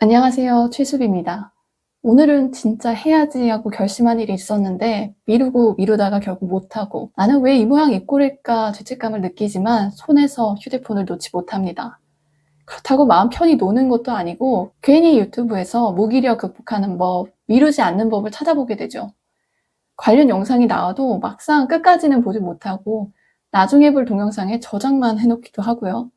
안녕하세요. 최수비입니다. 오늘은 진짜 해야지 하고 결심한 일이 있었는데 미루고 미루다가 결국 못하고 나는 왜 이 모양 이 꼴일까 죄책감을 느끼지만 손에서 휴대폰을 놓지 못합니다. 그렇다고 마음 편히 노는 것도 아니고 괜히 유튜브에서 무기력 극복하는 법, 미루지 않는 법을 찾아보게 되죠. 관련 영상이 나와도 막상 끝까지는 보지 못하고 나중에 볼 동영상에 저장만 해놓기도 하고요.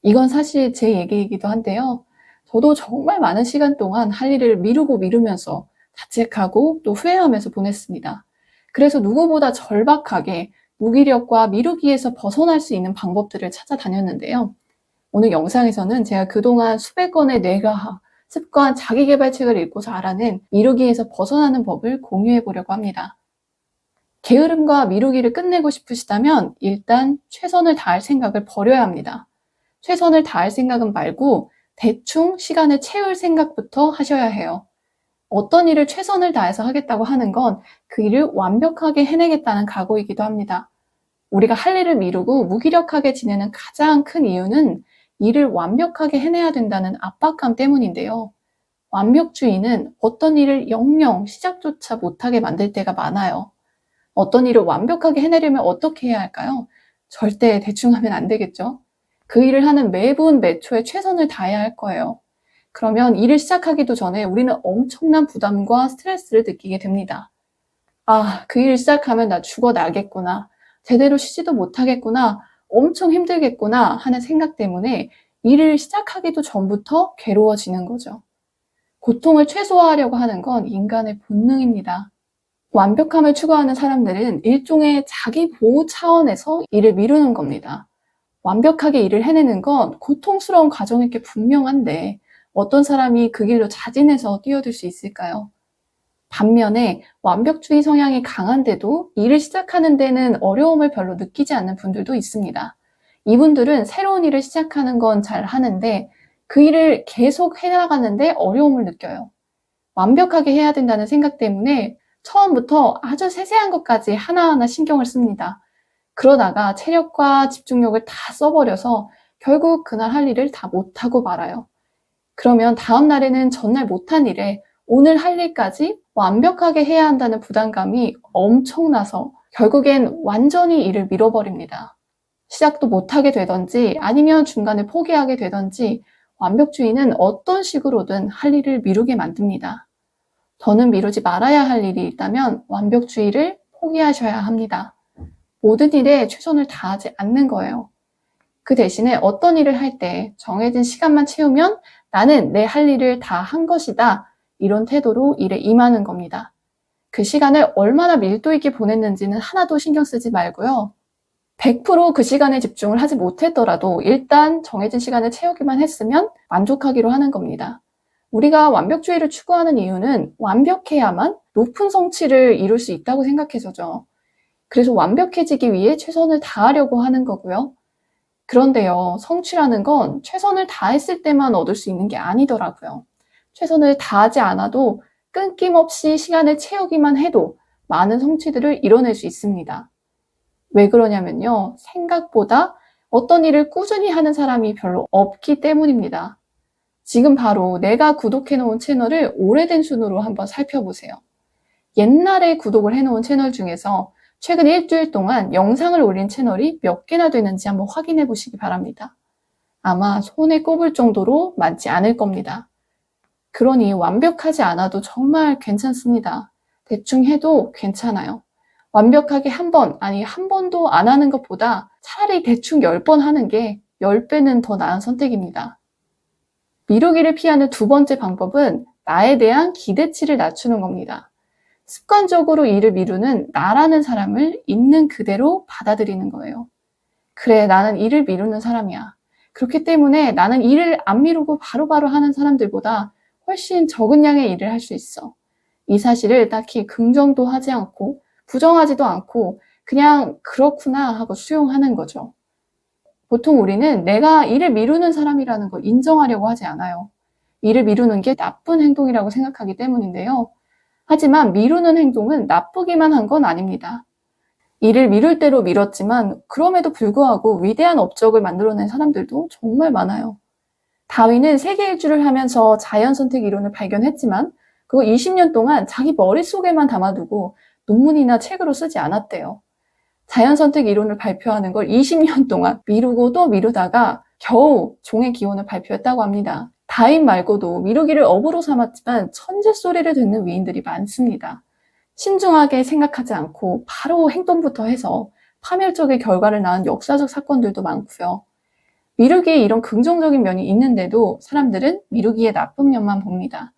이건 사실 제 얘기이기도 한데요. 저도 정말 많은 시간 동안 할 일을 미루고 미루면서 자책하고 또 후회하면서 보냈습니다. 그래서 누구보다 절박하게 무기력과 미루기에서 벗어날 수 있는 방법들을 찾아다녔는데요. 오늘 영상에서는 제가 그동안 수백 권의 뇌과학, 습관, 자기계발책을 읽고서 알아낸 미루기에서 벗어나는 법을 공유해 보려고 합니다. 게으름과 미루기를 끝내고 싶으시다면 일단 최선을 다할 생각을 버려야 합니다. 최선을 다할 생각은 말고 대충 시간을 채울 생각부터 하셔야 해요. 어떤 일을 최선을 다해서 하겠다고 하는 건 그 일을 완벽하게 해내겠다는 각오이기도 합니다. 우리가 할 일을 미루고 무기력하게 지내는 가장 큰 이유는 일을 완벽하게 해내야 된다는 압박감 때문인데요. 완벽주의는 어떤 일을 영영 시작조차 못하게 만들 때가 많아요. 어떤 일을 완벽하게 해내려면 어떻게 해야 할까요? 절대 대충 하면 안 되겠죠. 그 일을 하는 매분 매초에 최선을 다해야 할 거예요. 그러면 일을 시작하기도 전에 우리는 엄청난 부담과 스트레스를 느끼게 됩니다. 그 일 시작하면 나 죽어 나겠구나. 제대로 쉬지도 못하겠구나. 엄청 힘들겠구나 하는 생각 때문에 일을 시작하기도 전부터 괴로워지는 거죠. 고통을 최소화하려고 하는 건 인간의 본능입니다. 완벽함을 추구하는 사람들은 일종의 자기 보호 차원에서 일을 미루는 겁니다. 완벽하게 일을 해내는 건 고통스러운 과정일 게 분명한데 어떤 사람이 그 길로 자진해서 뛰어들 수 있을까요? 반면에 완벽주의 성향이 강한데도 일을 시작하는 데는 어려움을 별로 느끼지 않는 분들도 있습니다. 이분들은 새로운 일을 시작하는 건 잘 하는데 그 일을 계속 해나가는데 어려움을 느껴요. 완벽하게 해야 된다는 생각 때문에 처음부터 아주 세세한 것까지 하나하나 신경을 씁니다. 그러다가 체력과 집중력을 다 써버려서 결국 그날 할 일을 다 못하고 말아요. 그러면 다음 날에는 전날 못한 일에 오늘 할 일까지 완벽하게 해야 한다는 부담감이 엄청나서 결국엔 완전히 일을 밀어버립니다. 시작도 못하게 되던지 아니면 중간에 포기하게 되던지 완벽주의는 어떤 식으로든 할 일을 미루게 만듭니다. 더는 미루지 말아야 할 일이 있다면 완벽주의를 포기하셔야 합니다. 모든 일에 최선을 다하지 않는 거예요. 그 대신에 어떤 일을 할 때 정해진 시간만 채우면 나는 내 할 일을 다 한 것이다. 이런 태도로 일에 임하는 겁니다. 그 시간을 얼마나 밀도 있게 보냈는지는 하나도 신경 쓰지 말고요. 100%그 시간에 집중을 하지 못했더라도 일단 정해진 시간을 채우기만 했으면 만족하기로 하는 겁니다. 우리가 완벽주의를 추구하는 이유는 완벽해야만 높은 성취를 이룰 수 있다고 생각해서죠. 그래서 완벽해지기 위해 최선을 다하려고 하는 거고요. 그런데요, 성취라는 건 최선을 다했을 때만 얻을 수 있는 게 아니더라고요. 최선을 다하지 않아도 끊김없이 시간을 채우기만 해도 많은 성취들을 이뤄낼 수 있습니다. 왜 그러냐면요, 생각보다 어떤 일을 꾸준히 하는 사람이 별로 없기 때문입니다. 지금 바로 내가 구독해놓은 채널을 오래된 순으로 한번 살펴보세요. 옛날에 구독을 해놓은 채널 중에서 최근 일주일 동안 영상을 올린 채널이 몇 개나 되는지 한번 확인해 보시기 바랍니다. 아마 손에 꼽을 정도로 많지 않을 겁니다. 그러니 완벽하지 않아도 정말 괜찮습니다. 대충 해도 괜찮아요. 완벽하게 한 번도 안 하는 것보다 차라리 대충 10번 하는 게 10배는 더 나은 선택입니다. 미루기를 피하는 두 번째 방법은 나에 대한 기대치를 낮추는 겁니다. 습관적으로 일을 미루는 나라는 사람을 있는 그대로 받아들이는 거예요. 그래, 나는 일을 미루는 사람이야. 그렇기 때문에 나는 일을 안 미루고 바로바로 하는 사람들보다 훨씬 적은 양의 일을 할 수 있어. 이 사실을 딱히 긍정도 하지 않고 부정하지도 않고 그냥 그렇구나 하고 수용하는 거죠. 보통 우리는 내가 일을 미루는 사람이라는 걸 인정하려고 하지 않아요. 일을 미루는 게 나쁜 행동이라고 생각하기 때문인데요. 하지만 미루는 행동은 나쁘기만 한 건 아닙니다. 일을 미룰 대로 미뤘지만 그럼에도 불구하고 위대한 업적을 만들어낸 사람들도 정말 많아요. 다윈은 세계 일주를 하면서 자연 선택 이론을 발견했지만 그거 20년 동안 자기 머릿속에만 담아두고 논문이나 책으로 쓰지 않았대요. 자연 선택 이론을 발표하는 걸 20년 동안 미루고 또 미루다가 겨우 종의 기원을 발표했다고 합니다. 다윈 말고도 미루기를 업으로 삼았지만 천재 소리를 듣는 위인들이 많습니다. 신중하게 생각하지 않고 바로 행동부터 해서 파멸적인 결과를 낳은 역사적 사건들도 많고요. 미루기에 이런 긍정적인 면이 있는데도 사람들은 미루기의 나쁜 면만 봅니다.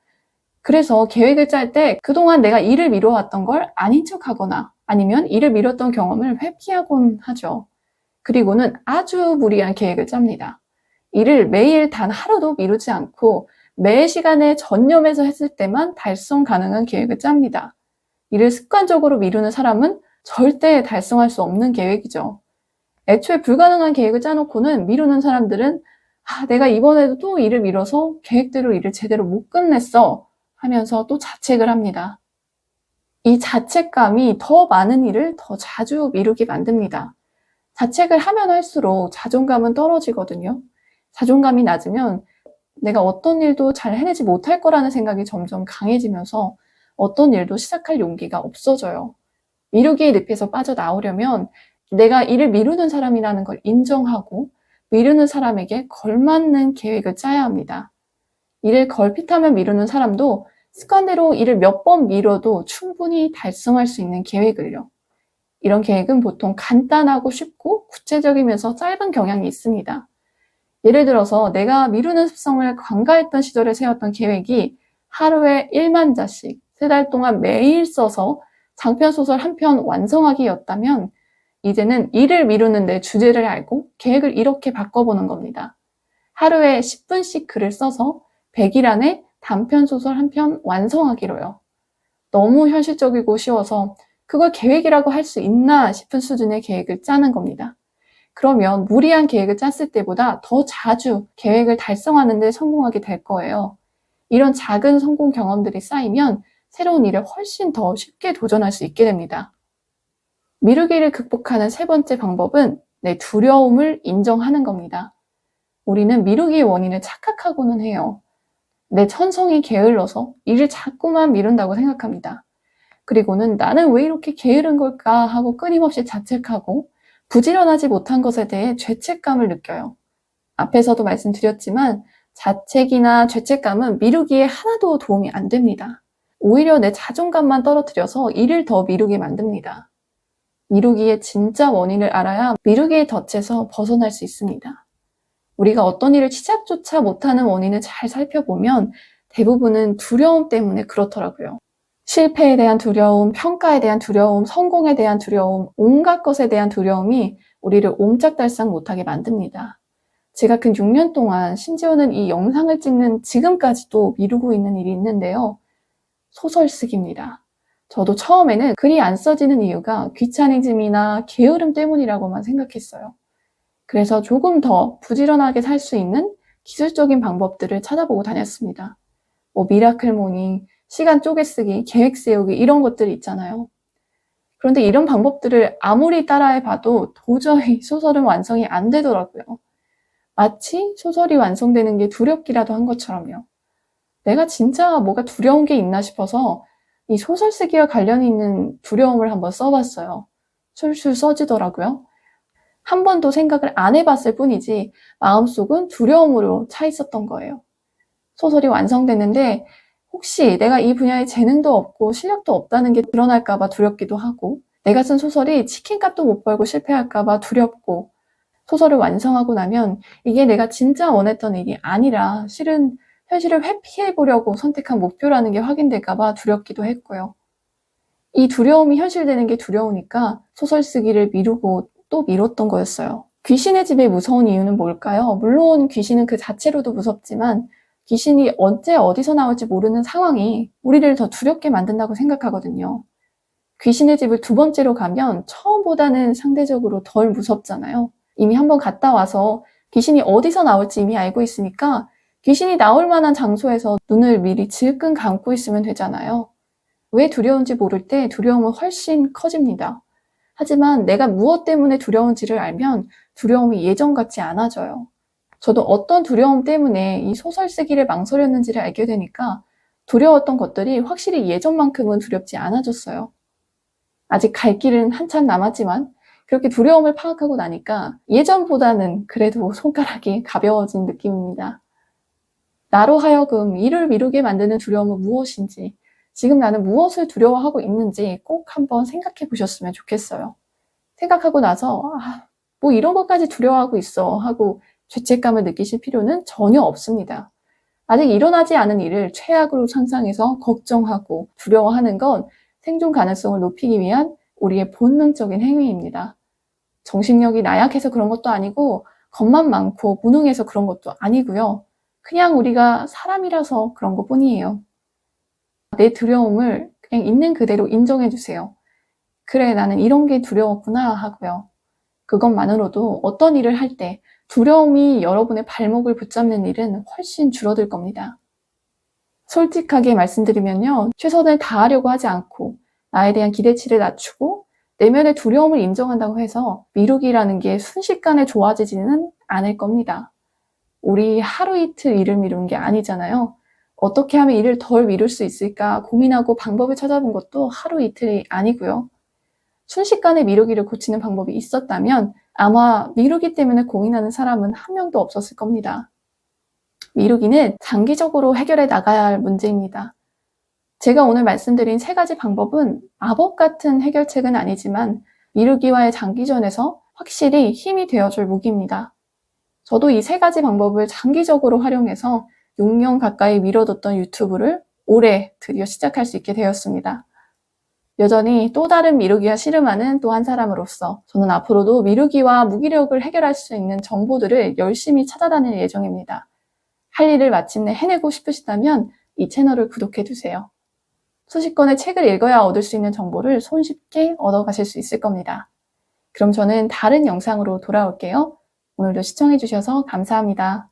그래서 계획을 짤 때 그동안 내가 일을 미뤄왔던 걸 아닌 척하거나 아니면 일을 미뤘던 경험을 회피하곤 하죠. 그리고는 아주 무리한 계획을 짭니다. 일을 매일 단 하루도 미루지 않고 매 시간에 전념해서 했을 때만 달성 가능한 계획을 짭니다. 일을 습관적으로 미루는 사람은 절대 달성할 수 없는 계획이죠. 애초에 불가능한 계획을 짜놓고는 미루는 사람들은 내가 이번에도 또 일을 미뤄서 계획대로 일을 제대로 못 끝냈어 하면서 또 자책을 합니다. 이 자책감이 더 많은 일을 더 자주 미루게 만듭니다. 자책을 하면 할수록 자존감은 떨어지거든요. 자존감이 낮으면 내가 어떤 일도 잘 해내지 못할 거라는 생각이 점점 강해지면서 어떤 일도 시작할 용기가 없어져요. 미루기의 늪에서 빠져나오려면 내가 일을 미루는 사람이라는 걸 인정하고 미루는 사람에게 걸맞는 계획을 짜야 합니다. 일을 걸핏하면 미루는 사람도 습관대로 일을 몇 번 미뤄도 충분히 달성할 수 있는 계획을요. 이런 계획은 보통 간단하고 쉽고 구체적이면서 짧은 경향이 있습니다. 예를 들어서 내가 미루는 습성을 관가했던 시절에 세웠던 계획이 하루에 1만 자씩 3달 동안 매일 써서 장편소설 한 편 완성하기였다면 이제는 일을 미루는 데 주제를 알고 계획을 이렇게 바꿔보는 겁니다. 하루에 10분씩 글을 써서 100일 안에 단편소설 한 편 완성하기로요. 너무 현실적이고 쉬워서 그걸 계획이라고 할 수 있나 싶은 수준의 계획을 짜는 겁니다. 그러면 무리한 계획을 짰을 때보다 더 자주 계획을 달성하는 데 성공하게 될 거예요. 이런 작은 성공 경험들이 쌓이면 새로운 일에 훨씬 더 쉽게 도전할 수 있게 됩니다. 미루기를 극복하는 세 번째 방법은 내 두려움을 인정하는 겁니다. 우리는 미루기의 원인을 착각하고는 해요. 내 천성이 게을러서 일을 자꾸만 미룬다고 생각합니다. 그리고는 나는 왜 이렇게 게으른 걸까 하고 끊임없이 자책하고 부지런하지 못한 것에 대해 죄책감을 느껴요. 앞에서도 말씀드렸지만 자책이나 죄책감은 미루기에 하나도 도움이 안 됩니다. 오히려 내 자존감만 떨어뜨려서 일을 더 미루게 만듭니다. 미루기의 진짜 원인을 알아야 미루기의 덫에서 벗어날 수 있습니다. 우리가 어떤 일을 시작조차 못하는 원인을 잘 살펴보면 대부분은 두려움 때문에 그렇더라고요. 실패에 대한 두려움, 평가에 대한 두려움, 성공에 대한 두려움, 온갖 것에 대한 두려움이 우리를 옴짝달싹 못하게 만듭니다. 제가 근 6년 동안 심지어는 이 영상을 찍는 지금까지도 미루고 있는 일이 있는데요. 소설 쓰기입니다. 저도 처음에는 글이 안 써지는 이유가 귀차니즘이나 게으름 때문이라고만 생각했어요. 그래서 조금 더 부지런하게 살 수 있는 기술적인 방법들을 찾아보고 다녔습니다. 미라클 모닝, 시간 쪼개쓰기, 계획 세우기 이런 것들이 있잖아요. 그런데 이런 방법들을 아무리 따라해봐도 도저히 소설은 완성이 안 되더라고요. 마치 소설이 완성되는 게 두렵기라도 한 것처럼요. 내가 진짜 뭐가 두려운 게 있나 싶어서 이 소설 쓰기와 관련이 있는 두려움을 한번 써봤어요. 술술 써지더라고요. 한 번도 생각을 안 해봤을 뿐이지 마음속은 두려움으로 차 있었던 거예요. 소설이 완성됐는데 혹시 내가 이 분야에 재능도 없고 실력도 없다는 게 드러날까봐 두렵기도 하고 내가 쓴 소설이 치킨값도 못 벌고 실패할까봐 두렵고 소설을 완성하고 나면 이게 내가 진짜 원했던 일이 아니라 실은 현실을 회피해보려고 선택한 목표라는 게 확인될까봐 두렵기도 했고요. 이 두려움이 현실되는 게 두려우니까 소설 쓰기를 미루고 또 미뤘던 거였어요. 귀신의 집이 무서운 이유는 뭘까요? 물론 귀신은 그 자체로도 무섭지만 귀신이 언제 어디서 나올지 모르는 상황이 우리를 더 두렵게 만든다고 생각하거든요. 귀신의 집을 2번째로 가면 처음보다는 상대적으로 덜 무섭잖아요. 이미 한번 갔다 와서 귀신이 어디서 나올지 이미 알고 있으니까 귀신이 나올 만한 장소에서 눈을 미리 질끈 감고 있으면 되잖아요. 왜 두려운지 모를 때 두려움은 훨씬 커집니다. 하지만 내가 무엇 때문에 두려운지를 알면 두려움이 예전 같지 않아져요. 저도 어떤 두려움 때문에 이 소설 쓰기를 망설였는지를 알게 되니까 두려웠던 것들이 확실히 예전만큼은 두렵지 않아졌어요. 아직 갈 길은 한참 남았지만 그렇게 두려움을 파악하고 나니까 예전보다는 그래도 손가락이 가벼워진 느낌입니다. 나로 하여금 일을 미루게 만드는 두려움은 무엇인지, 지금 나는 무엇을 두려워하고 있는지 꼭 한번 생각해 보셨으면 좋겠어요. 생각하고 나서 뭐 이런 것까지 두려워하고 있어 하고 죄책감을 느끼실 필요는 전혀 없습니다. 아직 일어나지 않은 일을 최악으로 상상해서 걱정하고 두려워하는 건 생존 가능성을 높이기 위한 우리의 본능적인 행위입니다. 정신력이 나약해서 그런 것도 아니고 겁만 많고 무능해서 그런 것도 아니고요. 그냥 우리가 사람이라서 그런 것뿐이에요. 내 두려움을 그냥 있는 그대로 인정해 주세요. 그래, 나는 이런 게 두려웠구나 하고요. 그것만으로도 어떤 일을 할 때 두려움이 여러분의 발목을 붙잡는 일은 훨씬 줄어들 겁니다. 솔직하게 말씀드리면요. 최선을 다하려고 하지 않고 나에 대한 기대치를 낮추고 내면의 두려움을 인정한다고 해서 미루기라는 게 순식간에 좋아지지는 않을 겁니다. 우리 하루 이틀 일을 미루는 게 아니잖아요. 어떻게 하면 일을 덜 미룰 수 있을까 고민하고 방법을 찾아본 것도 하루 이틀이 아니고요. 순식간에 미루기를 고치는 방법이 있었다면 아마 미루기 때문에 고민하는 사람은 한 명도 없었을 겁니다. 미루기는 장기적으로 해결해 나가야 할 문제입니다. 제가 오늘 말씀드린 3가지 방법은 마법 같은 해결책은 아니지만 미루기와의 장기전에서 확실히 힘이 되어줄 무기입니다. 저도 이 3가지 방법을 장기적으로 활용해서 6년 가까이 미뤄뒀던 유튜브를 올해 드디어 시작할 수 있게 되었습니다. 여전히 또 다른 미루기와 씨름하는 또 한 사람으로서 저는 앞으로도 미루기와 무기력을 해결할 수 있는 정보들을 열심히 찾아다닐 예정입니다. 할 일을 마침내 해내고 싶으시다면 이 채널을 구독해주세요. 수십 권의 책을 읽어야 얻을 수 있는 정보를 손쉽게 얻어가실 수 있을 겁니다. 그럼 저는 다른 영상으로 돌아올게요. 오늘도 시청해주셔서 감사합니다.